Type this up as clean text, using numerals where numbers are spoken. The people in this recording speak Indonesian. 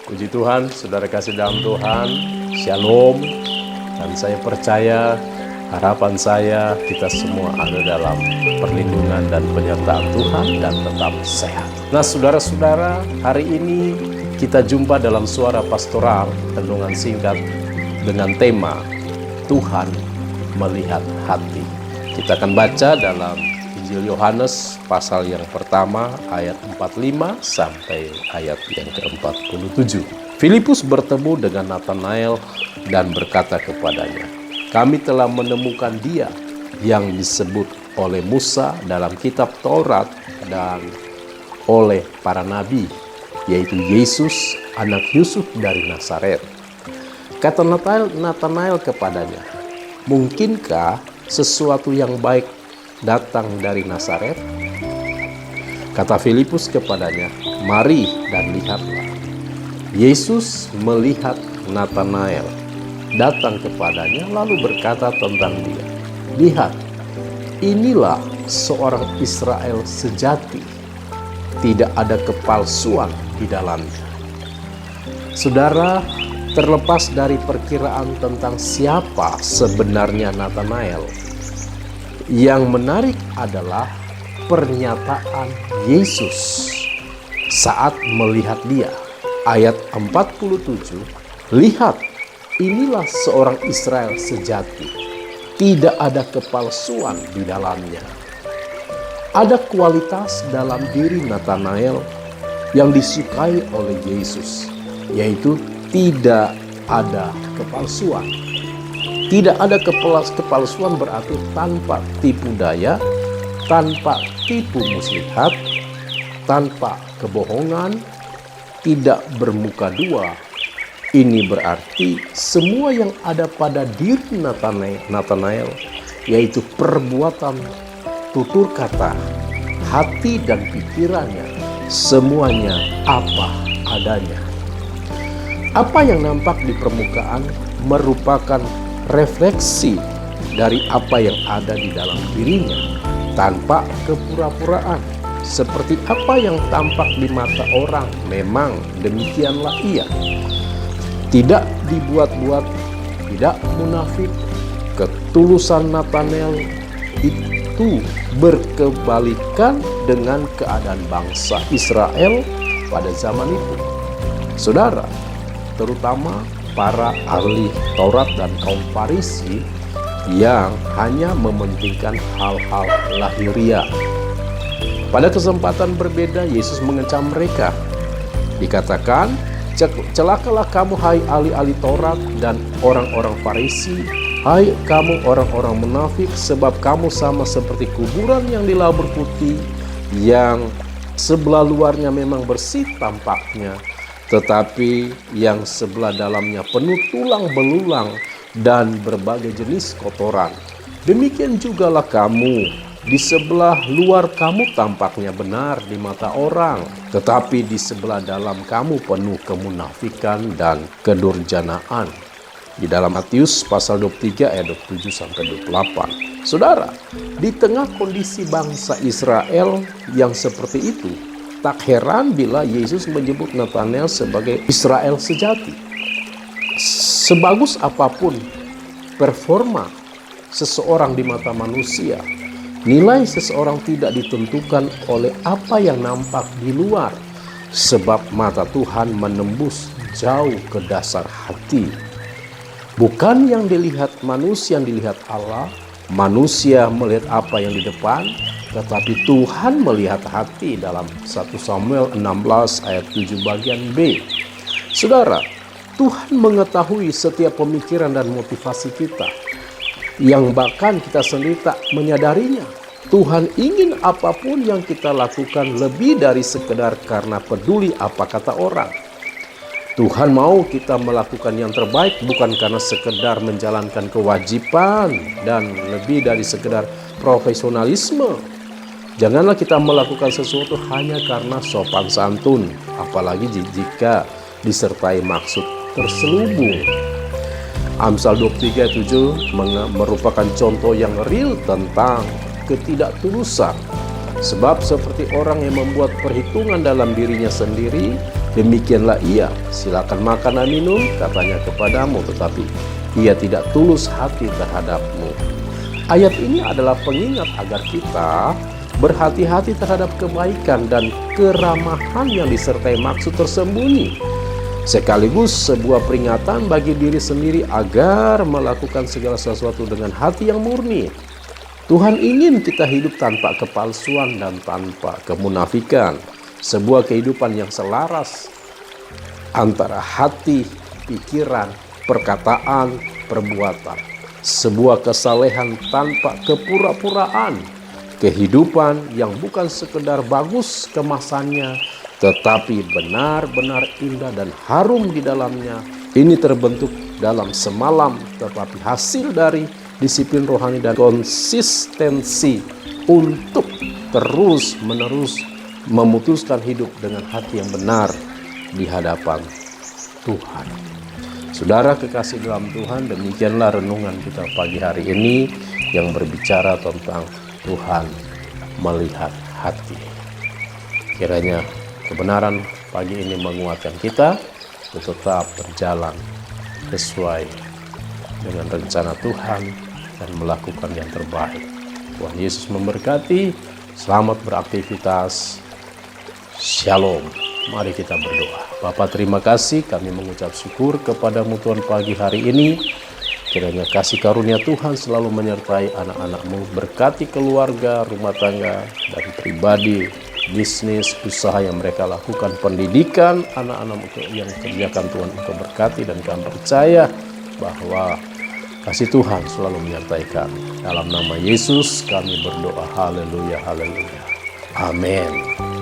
Puji Tuhan, saudara kasih dalam Tuhan, Shalom. Dan saya percaya, harapan saya kita semua ada dalam perlindungan dan penyertaan Tuhan dan tetap sehat. Nah saudara-saudara, hari ini kita jumpa dalam Suara Pastoral, renungan singkat dengan tema Tuhan melihat hati. Kita akan baca dalam Injil Yohanes pasal yang pertama ayat 45 sampai ayat yang ke-47. Filipus bertemu dengan Natanael dan berkata kepadanya, "Kami telah menemukan Dia yang disebut oleh Musa dalam kitab Taurat dan oleh para nabi, yaitu Yesus, anak Yusuf dari Nazaret." Kata Natanael kepadanya, "Mungkinkah sesuatu yang baik datang dari Nazaret?" Kata Filipus kepadanya, "Mari dan lihatlah." Yesus melihat Natanael datang kepadanya lalu berkata tentang dia, "Lihat, inilah seorang Israel sejati, tidak ada kepalsuan di dalamnya." Saudara, terlepas dari perkiraan tentang siapa sebenarnya Natanael, yang menarik adalah pernyataan Yesus saat melihat dia. Ayat 47, "Lihat, inilah seorang Israel sejati, tidak ada kepalsuan di dalamnya." Ada kualitas dalam diri Natanael yang disukai oleh Yesus, yaitu tidak ada kepalsuan. Tidak ada kepalsuan berarti tanpa tipu daya, tanpa tipu muslihat, tanpa kebohongan, tidak bermuka dua. Ini berarti semua yang ada pada diri Natanael, yaitu perbuatan, tutur kata, hati dan pikirannya, semuanya apa adanya. Apa yang nampak di permukaan merupakan refleksi dari apa yang ada di dalam dirinya, tanpa kepura-puraan. Seperti apa yang tampak di mata orang, memang demikianlah ia. Tidak dibuat-buat, tidak munafik. Ketulusan Natanael itu berkebalikan dengan keadaan bangsa Israel pada zaman itu. Saudara, terutama para ahli Taurat dan kaum Farisi yang hanya mementingkan hal-hal lahiriah. Pada kesempatan berbeda, Yesus mengecam mereka. Dikatakan, "Celakalah kamu hai ahli-ahli Taurat dan orang-orang Farisi, hai kamu orang-orang munafik, sebab kamu sama seperti kuburan yang dilabur putih, yang sebelah luarnya memang bersih tampaknya, tetapi yang sebelah dalamnya penuh tulang belulang dan berbagai jenis kotoran. Demikian jugalah kamu, di sebelah luar kamu tampaknya benar di mata orang, tetapi di sebelah dalam kamu penuh kemunafikan dan kedurjanaan." Di dalam Matius pasal 23 ayat 27 sampai 28. Saudara, di tengah kondisi bangsa Israel yang seperti itu, tak heran bila Yesus menyebut Natanael sebagai Israel sejati. Sebagus apapun performa seseorang di mata manusia, nilai seseorang tidak ditentukan oleh apa yang nampak di luar, sebab mata Tuhan menembus jauh ke dasar hati. Bukan yang dilihat manusia, yang dilihat Allah. Manusia melihat apa yang di depan, tetapi Tuhan melihat hati dalam 1 Samuel 16 ayat 7 bagian B. Saudara, Tuhan mengetahui setiap pemikiran dan motivasi kita, yang bahkan kita sendiri tak menyadarinya. Tuhan ingin apapun yang kita lakukan lebih dari sekedar karena peduli apa kata orang. Tuhan mau kita melakukan yang terbaik bukan karena sekedar menjalankan kewajiban dan lebih dari sekedar profesionalisme. Janganlah kita melakukan sesuatu hanya karena sopan santun, apalagi jika disertai maksud terselubung. Amsal 23:7 merupakan contoh yang real tentang ketidaktulusan. Sebab seperti orang yang membuat perhitungan dalam dirinya sendiri, Demikianlah ia, silakan makan dan minum, katanya kepadamu, tetapi ia tidak tulus hati terhadapmu. Ayat ini adalah pengingat agar kita berhati-hati terhadap kebaikan dan keramahan yang disertai maksud tersembunyi, sekaligus sebuah peringatan bagi diri sendiri agar melakukan segala sesuatu dengan hati yang murni. Tuhan ingin kita hidup tanpa kepalsuan dan tanpa kemunafikan, sebuah kehidupan yang selaras antara hati, pikiran, perkataan, perbuatan, sebuah kesalehan tanpa kepura-puraan, kehidupan yang bukan sekedar bagus kemasannya, tetapi benar-benar indah dan harum di dalamnya. Ini terbentuk dalam semalam, tetapi hasil dari disiplin rohani dan konsistensi untuk terus-menerus memutuskan hidup dengan hati yang benar di hadapan Tuhan. Saudara kekasih dalam Tuhan, demikianlah renungan kita pagi hari ini yang berbicara tentang Tuhan melihat hati. Kiranya kebenaran pagi ini menguatkan kita untuk tetap berjalan sesuai dengan rencana Tuhan dan melakukan yang terbaik. Tuhan Yesus memberkati. Selamat beraktivitas. Shalom. Mari kita berdoa. Bapa, terima kasih, kami mengucap syukur kepadamu Tuhan pagi hari ini. Kiranya kasih karunia Tuhan selalu menyertai anak-anak-mu, berkati keluarga, rumah tangga, dan pribadi, bisnis, usaha yang mereka lakukan, pendidikan anak-anak yang kerjakan Tuhan Engkau berkati, dan kami percaya bahwa kasih Tuhan selalu menyertai kami. Dalam nama Yesus kami berdoa, haleluya, haleluya. Amin.